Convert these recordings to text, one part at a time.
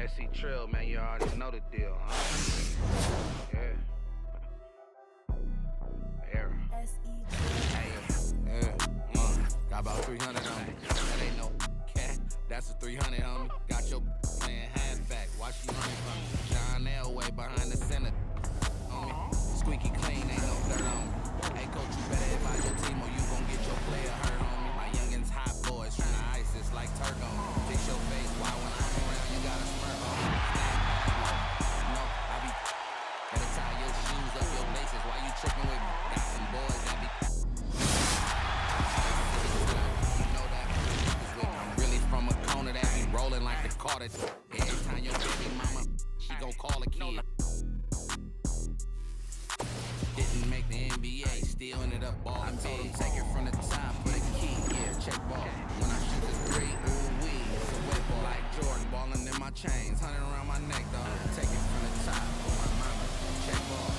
SC Trill, man, you already know the deal, huh? Yeah. Got about 300 on me. That ain't no cat. That's a 300 on me. Got your playing halfback. Why she running from me? John Elway behind the center on me. Squeaky clean, ain't no dirt on me. Hey, coach, you better advise your team or you gon' get your player hurt on me. My youngins hot boys from the ISIS like Turk on me. Fix your face. Why when I'm around you got a smirk on me? No, I be better tie your shoes up your laces. Why you tripping with me? Got some boys that be. From a corner that be rolling like the Carter. Every time your baby mama, she gon' call a kid. Didn't make the NBA, still ended up balling. I told him take it from the top, put a key, yeah, check ball. When I shoot the three, ooh wee, it's a wet ball. Like Jordan, balling in my chains, 100 around my neck, dog. Take it from the top, for my mama, check ball.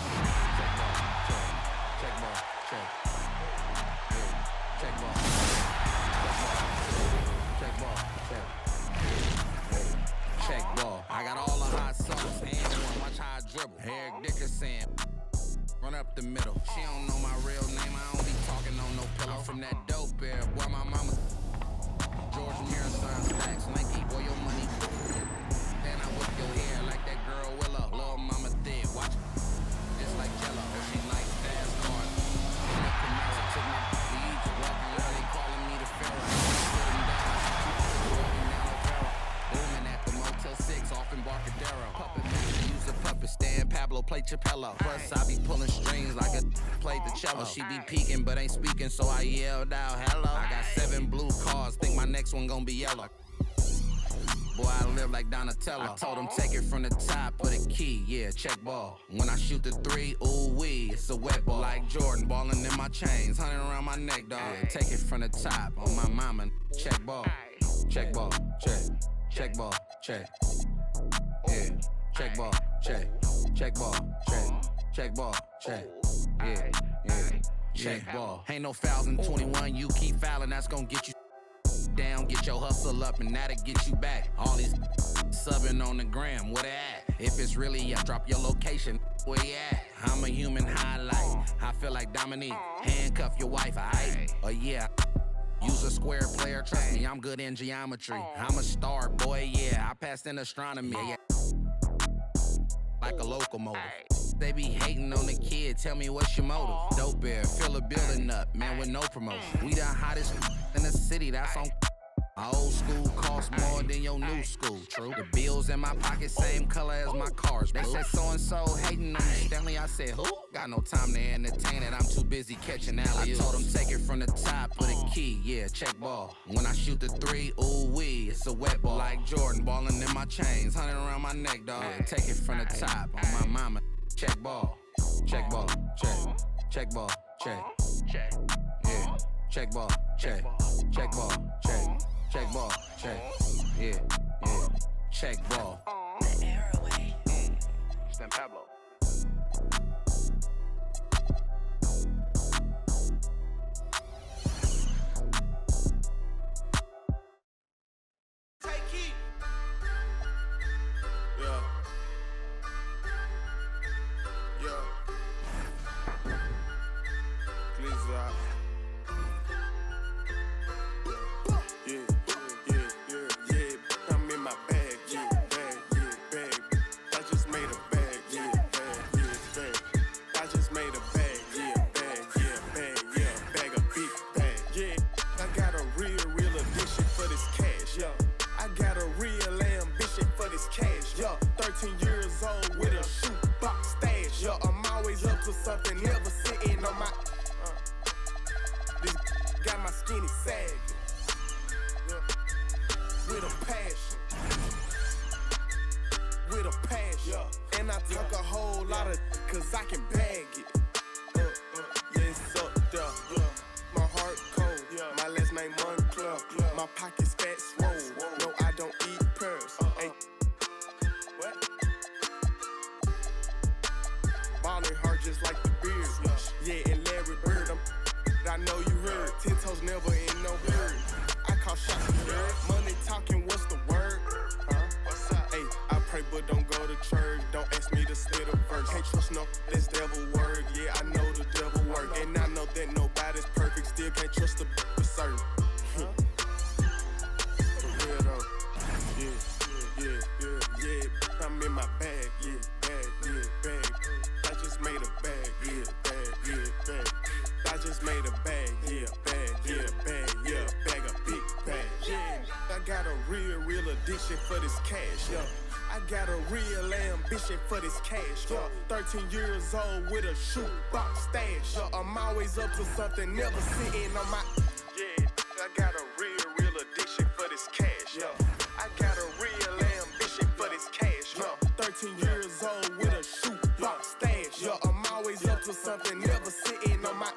Check ball, check, check ball, check. Yeah, check ball. Check ball, check. Check ball. I got all the hot sauce, hand one, watch how I dribble. Eric Dickerson, run up the middle. She don't know my real name, I don't be talking on no pillow. From that dope bear, boy, my mama. George Marathon stacks, Nike, boy, your money. Then I whip your hair like that girl Willow. Little mama thick, watch it. Just like Jello, she like fast cars. And the commercial took me to Egypt, walking around, they calling me the Pharaoh. Motel 6 off Embarcadero. Puppet master, use a puppet stand. Pablo play Chapello. Plus I be pulling strings like I played the cello. She be peeking but ain't speaking, so I yelled out hello. I got 7 blue cars, think my next one gon' be yellow. Boy, I live like Donatello. I told him take it from the top, put a key, yeah, check ball. When I shoot the three, ooh wee, it's a wet ball. Like Jordan, balling in my chains, 100 around my neck, dog. Yeah, take it from the top, on my mama, check ball. Check ball, check. Check ball, check. Yeah. Check ball, check. Check ball, check. Check ball, check. Yeah, yeah. Check ball. Ain't no fouls in 21. You keep fouling, that's gonna get you down. Get your hustle up, and that'll get you back. All these subbing on the gram, where they at? If it's really up, drop your location. Where you at? I'm a human highlight. I feel like Dominique. Handcuff your wife, aight? Oh yeah. Use a square player, trust me, I'm good in geometry. I'm a star, boy, yeah, I passed in astronomy. Yeah. Like a locomotive. They be hating on the kid, tell me what's your motive. Dope bear, fill a building up, man, with no promotion. We the hottest in the city, that's on. My old school costs more than your new school, true. The bills in my pocket, same color as my cars, bro. They said so-and-so hating on me, Stanley, I said, who? Got no time to entertain it, I'm too busy catching alley-oops. I told him take it from the top, put a key, yeah, check ball. When I shoot the three, ooh wee, it's a wet ball. Like Jordan, balling in my chains, 100 around my neck, dog. Yeah, take it from the top, on my mama, check ball. Check ball, check. Check ball, check. Check. Yeah, check ball, check. Check ball, check. Check ball, check. Yeah, yeah. Check ball. The airway. Stan Pablo. Take heat. Yeah. Yeah. Please, I'm in my bag, yeah, bag. I just made a bag, yeah, bag. I just made a bag, yeah, bag. Bag a big bag, yeah. I got a real addiction for this cash, yeah. I got a real ambition for this cash, yeah. 13 years old with a shoebox stash, yeah. I'm always up to something, never sitting on my. This got my skinny sagging. With a passion, and I talk a whole lot of, cause I can bag it. Yes, up there, my heart cold, my last name Moncler, my pockets fat swole, no I don't eat pearls, ballin' hard just like the beard, yeah, and Larry Bird, I know you heard, 10 toes never in no hurry. I call shots, money talking, what's the word? What's up? Hey, I got a real addiction for this cash, yeah. I got a real ambition for this cash, yeah. 13 years old with a shoebox stash, yeah. I'm always up to something, never sitting on my... Yeah, I got a real addiction for this cash, yeah. I got a real ambition for this cash, yeah. 13 years old with a shoebox stash, yeah. I'm always up to something, never sitting on my...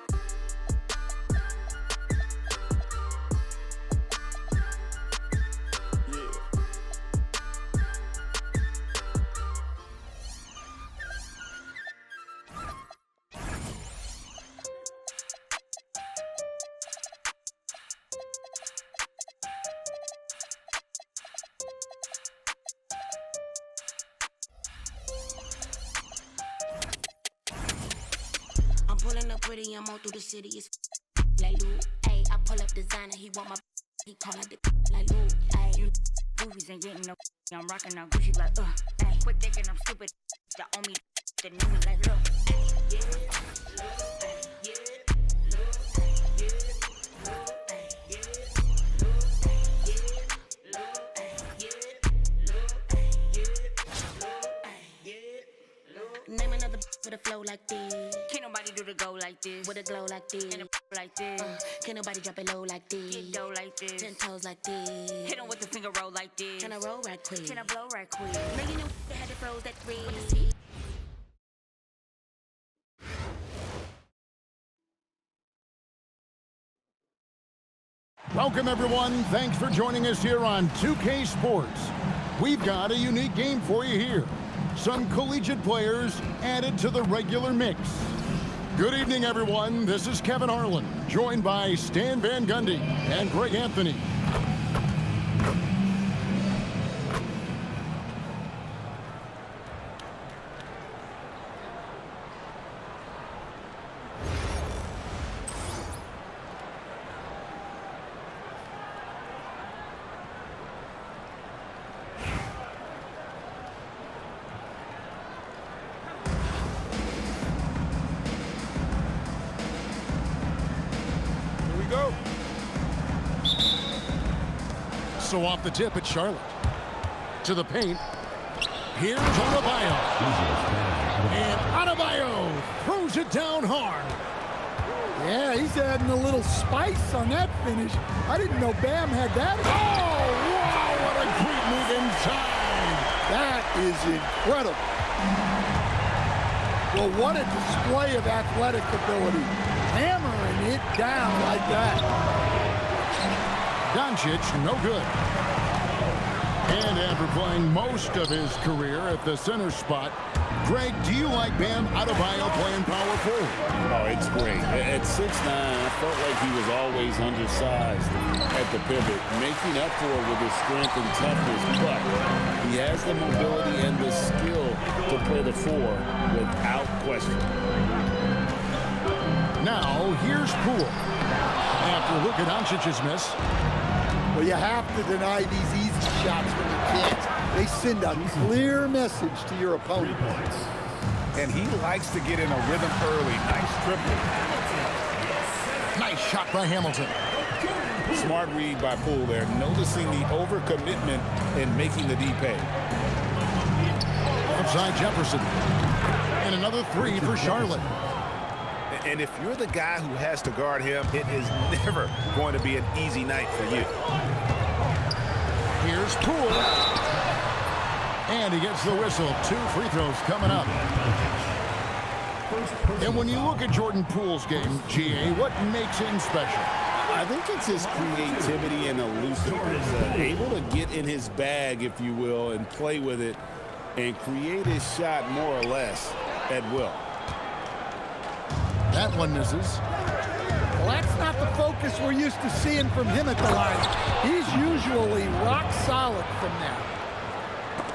Pulling up pretty, I'm all through the city. It's like Lou, ayy. I pull up designer, he want my. He call out the like Lou, ayy. You goofies ain't getting no. I'm rocking on Gucci like ayy. Quit thinking I'm stupid. The owe me, the new me like look, ayy. Yeah, look, ayy. Yeah, look, ayy. Yeah, look, ayy. Yeah, look, ayy. Yeah, look, ayy. Yeah, look, ayy. Yeah, look, ayy. Yeah, look. Name another with a flow like this. Can't nobody do the go like this. With a glow like this. And a like this. Can't nobody drop it low like this. Get dough like this. 10 toes like this. Hit him with the finger roll like this. Can I roll right quick? Can I blow right quick? Now you know they had to froze that three. Welcome, everyone. Thanks for joining us here on 2K Sports. We've got a unique game for you here. Some collegiate players added to the regular mix. Good evening, everyone. This is Kevin Harlan, joined by Stan Van Gundy and Greg Anthony. Go. So off the tip, it's Charlotte. To the paint. Here's Adebayo. And Adebayo throws it down hard. Yeah, he's adding a little spice on that finish. I didn't know Bam had that. Oh, wow, what a great move inside. That is incredible. Well, what a display of athletic ability. Hammering it down like that. Doncic, no good. And after playing most of his career at the center spot, Greg, do you like Bam Adebayo playing power forward? Oh, it's great. At 6'9", I felt like he was always undersized at the pivot, making up for it with his strength and toughness, but he has the mobility and the skill to play the four without question. Now, here's Poole. After Luka Doncic's miss. Well, you have to deny these easy shots when you can't. They send a clear message to your opponent. And he likes to get in a rhythm early. Nice triple. Nice shot by Hamilton. Smart read by Poole there, noticing the overcommitment and making the D pay. Outside Jefferson. And another three for Charlotte. And if you're the guy who has to guard him, it is never going to be an easy night for you. Here's Poole. And he gets the whistle. 2 free throws coming up. And when you look at Jordan Poole's game, GA, what makes him special? I think it's his creativity and elusiveness. Able to get in his bag, if you will, and play with it and create his shot more or less at will. That one misses. Well, that's not the focus we're used to seeing from him at the line. He's usually rock solid from there.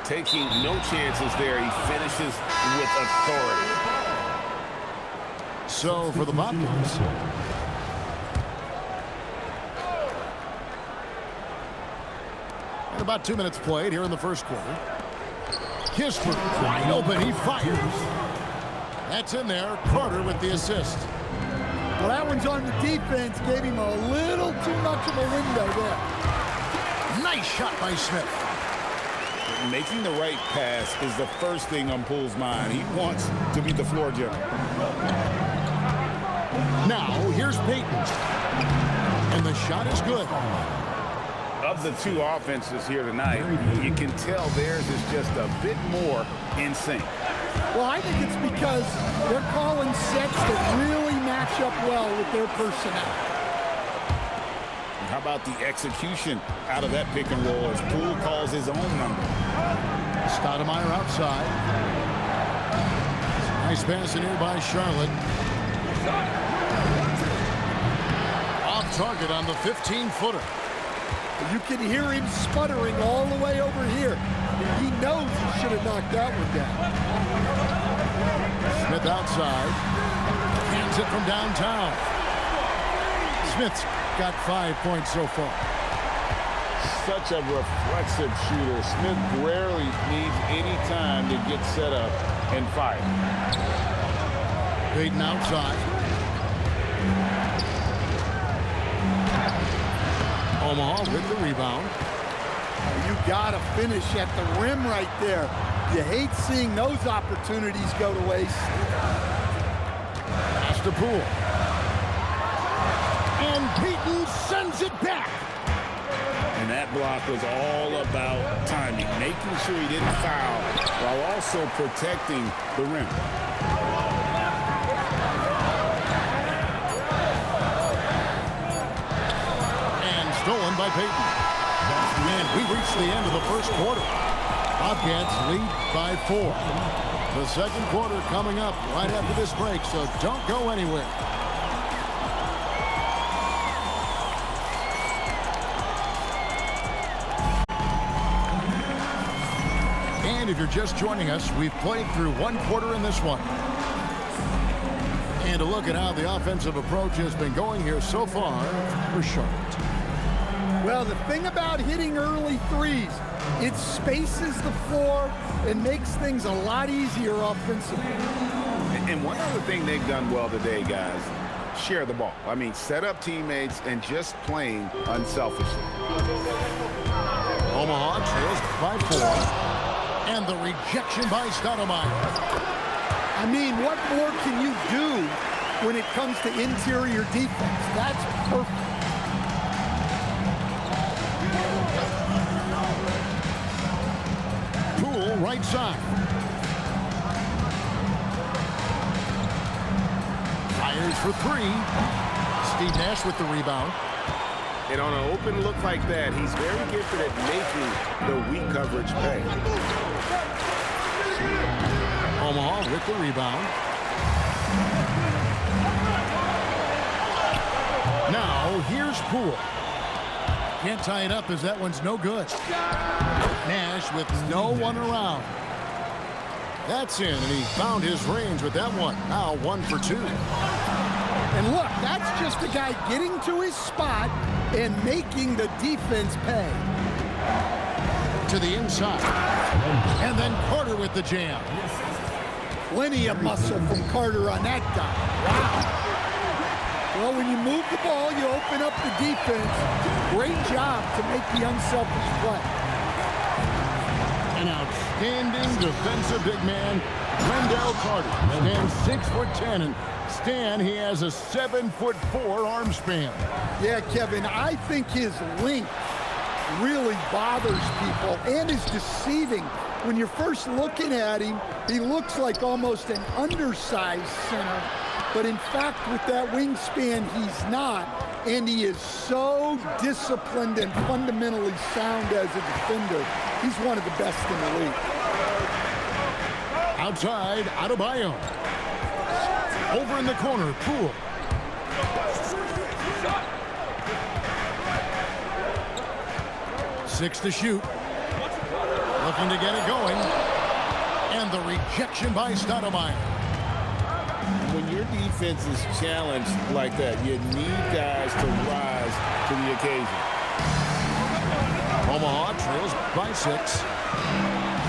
Taking no chances there. He finishes with authority. So for the Bobcats. And about 2 minutes played here in the first quarter. Kispert wide open. He fires. That's in there. Carter with the assist. Well, that one's on the defense. Gave him a little too much of a window there. Nice shot by Smith. Making the right pass is the first thing on Poole's mind. He wants to be the floor general. Now, here's Payton. And the shot is good. Of the two offenses here tonight, you can tell theirs is just a bit more in sync. Well, I think it's because they're calling sets that really match up well with their personnel. How about the execution out of that pick and roll as Poole calls his own number? Stoudemire outside. Nice pass in here by Charlotte. Off target on the 15-footer. You can hear him sputtering all the way over here. He knows he should have knocked that one down. Smith outside. Hands it from downtown. Smith's got 5 points so far. Such a reflexive shooter. Smith rarely needs any time to get set up and fire. Payton outside. Omaha with the rebound. You gotta finish at the rim right there. You hate seeing those opportunities go to waste. Pass to Poole. And Payton sends it back. And that block was all about timing, making sure he didn't foul while also protecting the rim. And stolen by Payton. And we reached the end of the first quarter. Bobcats lead by 4. The second quarter coming up right after this break, so don't go anywhere. And if you're just joining us, we've played through one quarter in this one. And a look at how the offensive approach has been going here so far for Charlotte. Well, the thing about hitting early threes, it spaces the floor and makes things a lot easier offensively. And one other thing they've done well today, guys, share the ball. I mean, set up teammates and just playing unselfishly. Omaha trails by 4. And the rejection by Stoudemire. I mean, what more can you do when it comes to interior defense? That's perfect. Poole right side. Fires for 3. Steve Nash with the rebound. And on an open look like that, he's very gifted at making the weak coverage pay. Omaha with the rebound. Now, here's Poole. Can't tie it up as that one's no good. Nash with no one around. That's in, and he found his range with that one. Now 1 for 2. And look, that's just a guy getting to his spot and making the defense pay. To the inside. And then Carter with the jam. Plenty of muscle from Carter on that guy. Wow. Well, when you move the ball, you open up the defense. Great job to make the unselfish play. An outstanding defensive big man, Wendell Carter, stands 6'10", and Stan, he has a 7'4" arm span. Yeah, Kevin, I think his length really bothers people and is deceiving. When you're first looking at him, he looks like almost an undersized center. But in fact, with that wingspan, he's not. And he is so disciplined and fundamentally sound as a defender. He's one of the best in the league. Outside, Adebayo. Over in the corner, Poole. Six to shoot. Looking to get it going. And the rejection by Stoudemire. When your defense is challenged like that, you need guys to rise to the occasion. Omaha trails by 6.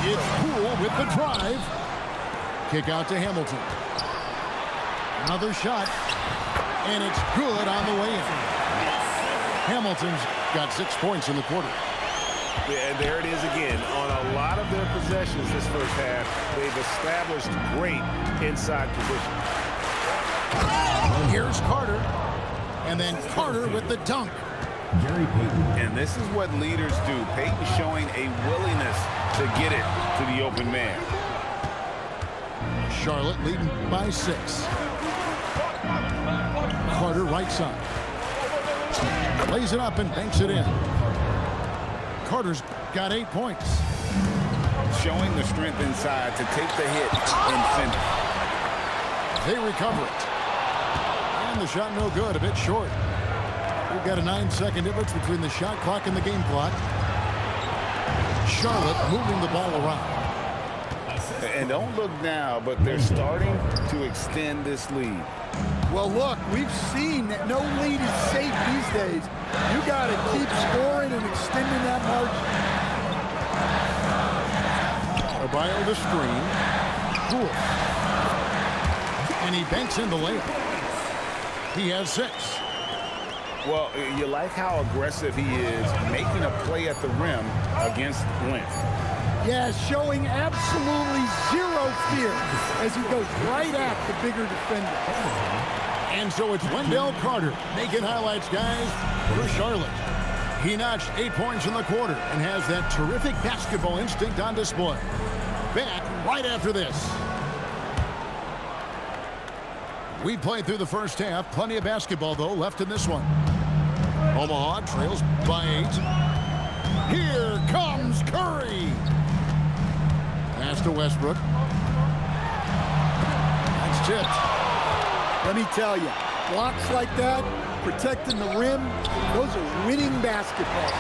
It's Poole with the drive. Kick out to Hamilton. Another shot. And it's good on the way in. Hamilton's got 6 points in the quarter. Yeah, and there it is again. On a lot of their possessions this first half, they've established great inside position. Here's Carter. And then Carter with the dunk. Gary Payton. And this is what leaders do. Payton showing a willingness to get it to the open man. Charlotte leading by 6. Carter right side. Lays it up and banks it in. Carter's got 8 points. Showing the strength inside to take the hit and finish. They recover it. And the shot no good, a bit short. We've got a 9-second difference between the shot clock and the game clock. Charlotte moving the ball around. And don't look now, but they're starting to extend this lead. Well, look, we've seen that no lead is safe these days. You got to keep scoring and extending that margin. Adebayo the screen. Cool. And he banks in the layup. He has 6. Well, you like how aggressive he is, making a play at the rim against length. Yeah, showing absolutely zero fear as he goes right at the bigger defender. And so it's Wendell Carter making highlights, guys, for Charlotte. He notched 8 points in the quarter and has that terrific basketball instinct on display. Back right after this. We played through the first half. Plenty of basketball, though, left in this one. Omaha trails by 8. Here comes Curry. Pass to Westbrook. That's tipped. Let me tell you, blocks like that, protecting the rim, those are winning basketball.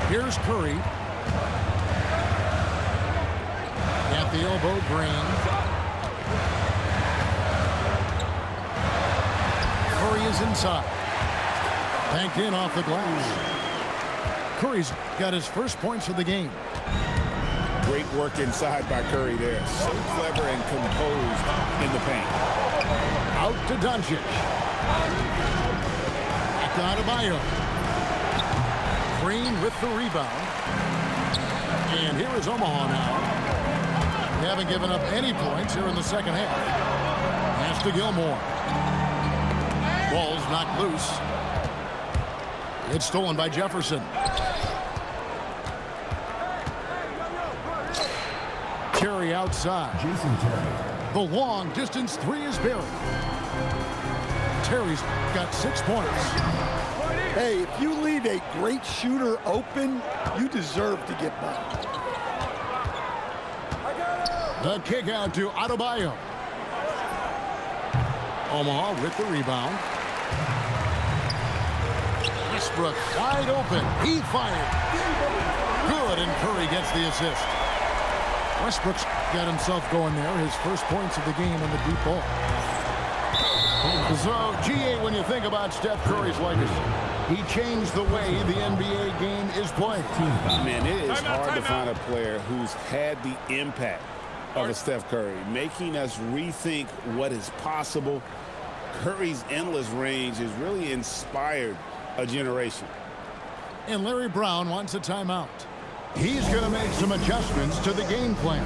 Here's Curry. At the elbow, Green. Curry is inside. Banked in off the glass. Curry's got his first points of the game. Great work inside by Curry there. So clever and composed in the paint. Out to Doncic. Back to Adebayo. Green with the rebound. And here is Omaha now. They haven't given up any points here in the second half. Pass to Gilmore. Ball's knocked loose. It's stolen by Jefferson. Terry outside. Jason Terry. The long distance 3 is buried. Terry's got 6 points. Hey, if you leave a great shooter open, you deserve to get by. The kick out to Adebayo. Omaha with the rebound. Westbrook wide open. He fired. Good, and Curry gets the assist. Westbrook's got himself going there. His first points of the game on the deep ball. So, G8, when you think about Steph Curry's legacy, he changed the way the NBA game is played. Man, it is hard to find a player who's had the impact of a Steph Curry, making us rethink what is possible. Curry's endless range has really inspired a generation. And Larry Brown wants a timeout. He's going to make some adjustments to the game plan.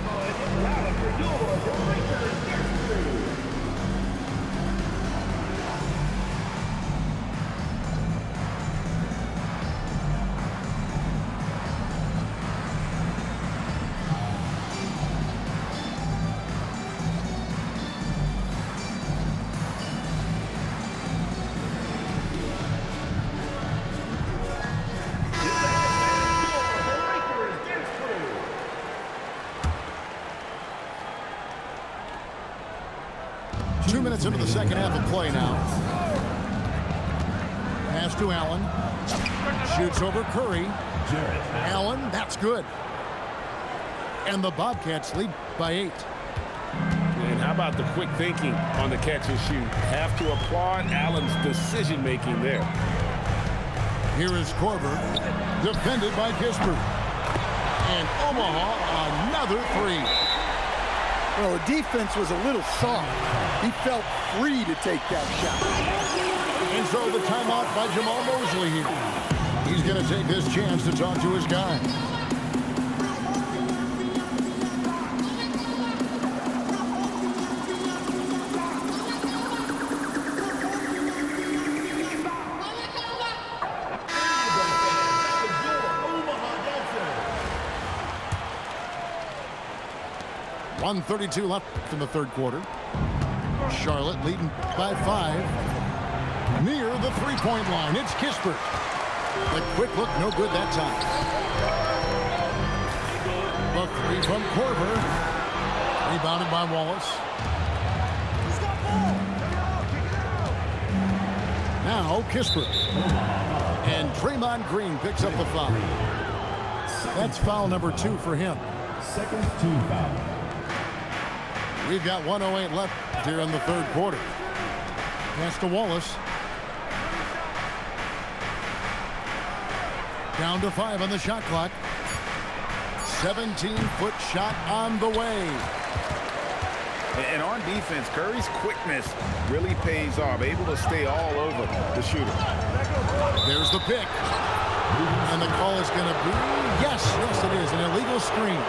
Into the second half of play now. Pass to Allen. Shoots over Curry. Allen, that's good. And the Bobcats lead by 8. And how about the quick thinking on the catch and shoot? Have to applaud Allen's decision-making there. Here is Korver, defended by Kispert. And Omaha, another 3. Well, the defense was a little soft. He felt free to take that shot. And So the timeout by Jamal Mosley here. He's going to take this chance to talk to his guys. .132 left in the third quarter. Charlotte leading by 5. Near the three-point line, it's Kispert. The quick look, no good that time. The three from Korver. Rebounded by Wallace. Now Kispert. And Draymond Green picks up the foul. That's foul number 2 for him. Second team foul. We've got 1:08 left here in the third quarter. Pass to Wallace. Down to 5 on the shot clock. 17-foot shot on the way. And on defense, Curry's quickness really pays off. Able to stay all over the shooter. There's the pick. And the call is going to be, yes, it is, an illegal screen.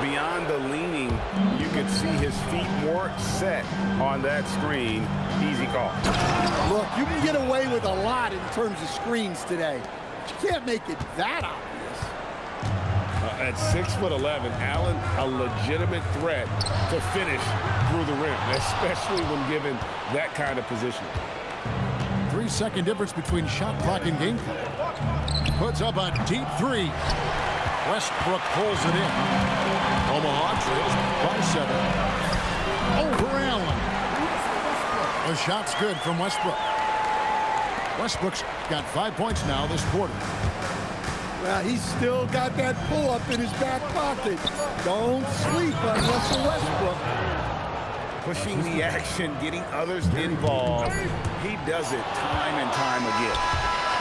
Beyond the leaning, you could see his feet more set on that screen. Easy call. Look, you can get away with a lot in terms of screens today. But you can't make it that obvious. At 6'11", Allen, a legitimate threat to finish through the rim, especially when given that kind of position. 3-second difference between shot clock and game clock. Puts up a deep 3. Westbrook pulls it in. Omaha trails by 7. Over Allen. The shot's good from Westbrook. Westbrook's got 5 points now this quarter. Well, he's still got that pull-up in his back pocket. Don't sleep on Russell Westbrook. Pushing the action, getting others involved. He does it time and time again.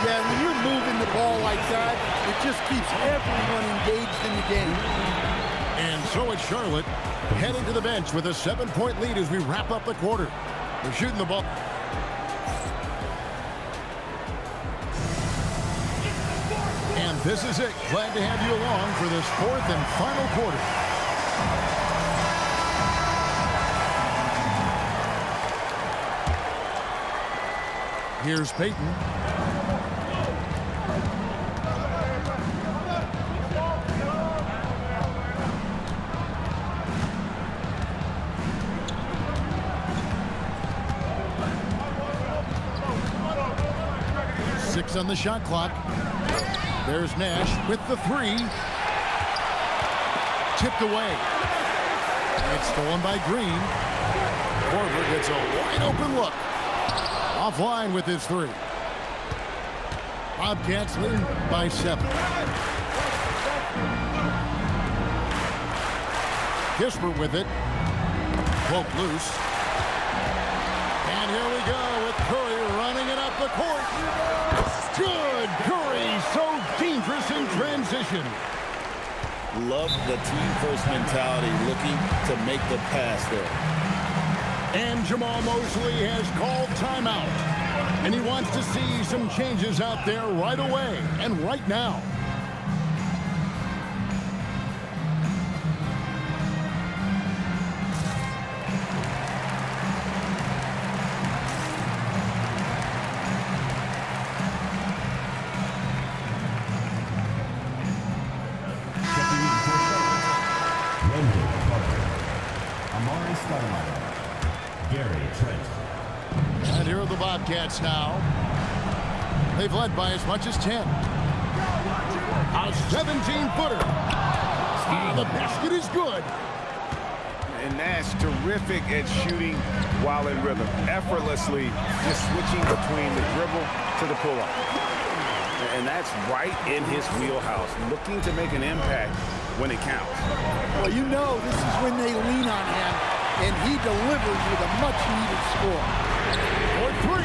Yeah, when you're moving the ball like that, it just keeps everyone engaged in the game. And so it's Charlotte heading to the bench with a 7-point lead as we wrap up the quarter. They're shooting the ball. And this is it. Glad to have you along for this 4th and final quarter. Here's Payton. On the shot clock. There's Nash with the 3. Tipped away. It's stolen by Green. Korver gets a wide open look. Offline with his 3. Bobcats lead by 7. Kispert with it. Broke loose. And here we go with Curry running it up the court. Good. Curry, so dangerous in transition. Love the team-first mentality, looking to make the pass there. And Jamal Mosley has called timeout. And he wants to see some changes out there right away and right now. And here are the Bobcats now. They've led by as much as 10. A 17-footer. The basket is good. And Nash terrific at shooting while in rhythm. Effortlessly just switching between the dribble to the pull-up. And that's right in his wheelhouse. Looking to make an impact when it counts. Well, you know this is when they lean on him, and he delivers with a much-needed score. For 3.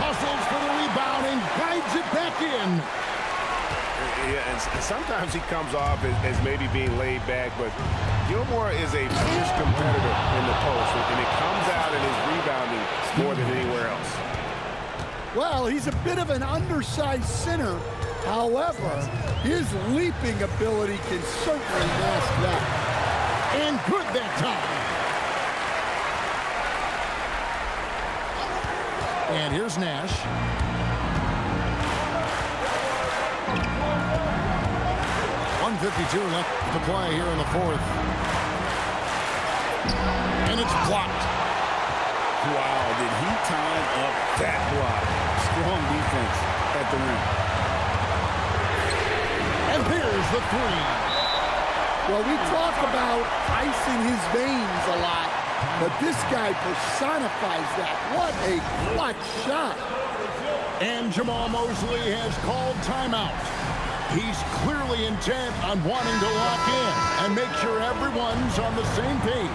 Hustles for the rebound and guides it back in. Yeah, and sometimes he comes off as maybe being laid back, but Gilmore is a fierce competitor in the post, and it comes out in his rebounding more than anywhere else. Well, he's a bit of an undersized center. However, his leaping ability can certainly mask that. And good that time. And here's Nash. .152 left to play here in the fourth. And it's blocked. Wow, did he time up that block? Strong defense at the rim. And there's the three. Well, we talk about ice in his veins a lot, but this guy personifies that. What a clutch shot. And Jamal Mosley has called timeout. He's clearly intent on wanting to lock in and make sure everyone's on the same page.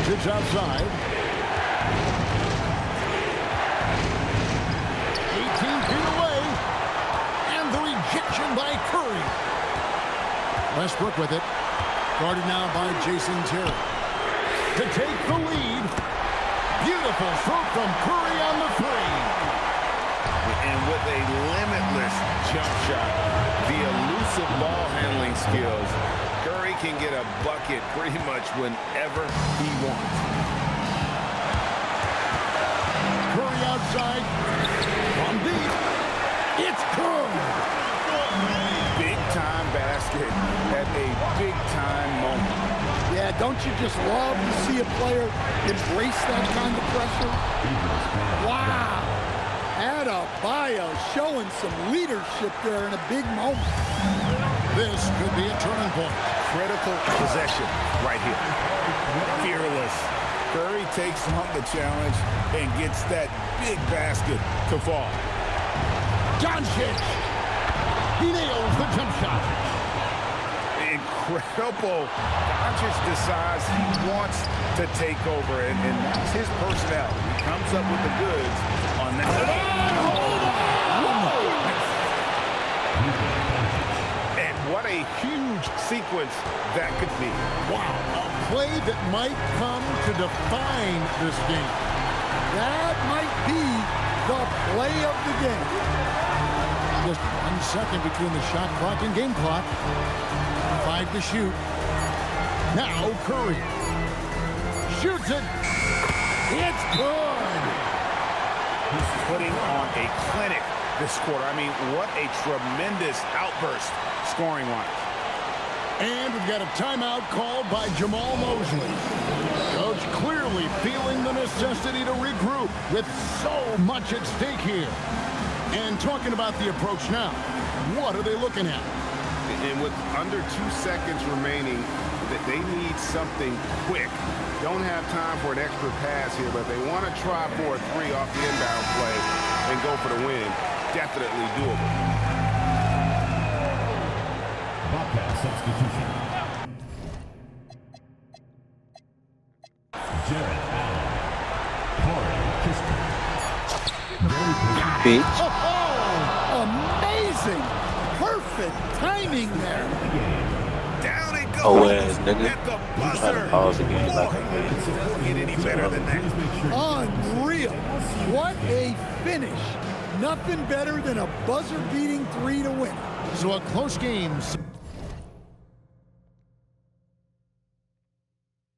It's outside. 18 feet away. And the rejection by Curry. Westbrook with it. Guarded now by Jason Terry. To take the lead. Beautiful stroke from Curry on the three. And with a limitless jump shot, the elusive ball handling skills, Curry can get a bucket pretty much whenever he wants. Curry outside. From deep. It's Curry. Big-time basket at a big-time moment. Yeah, don't you just love to see a player embrace that kind of pressure? Wow. Adebayo showing some leadership there in a big moment. This could be a turning point. Critical possession right here. Fearless. Curry takes on the challenge and gets that big basket to fall. Doncic. He nails the jump shot. Incredible. Doncic decides he wants to take over, and that's his personality. He comes up with the goods on that. And what a huge sequence that could be. Wow, a play that might come to define this game. That might be the play of the game. Just 1 second between the shot clock and game clock. 5 to shoot. Now Curry. Shoots it. It's good. He's putting on a clinic this quarter. I mean, what a tremendous outburst scoring-wise. And we've got a timeout called by Jamal Mosley. Coach clearly feeling the necessity to regroup with so much at stake here. And talking about the approach now, what are they looking at? And with under 2 seconds remaining, they need something quick. Don't have time for an extra pass here, but they want to try for a three off the inbound play and go for the win. Definitely doable. Bobcat substitution. Jared Allen. Corey Kister. Oh, amazing. Perfect timing there. Down it goes. Oh, ass nigga. At the You try to pause the game like I'm Boy, doesn't get any better than that. Unreal. What a finish. Nothing better than a buzzer-beating three to win. So a close game.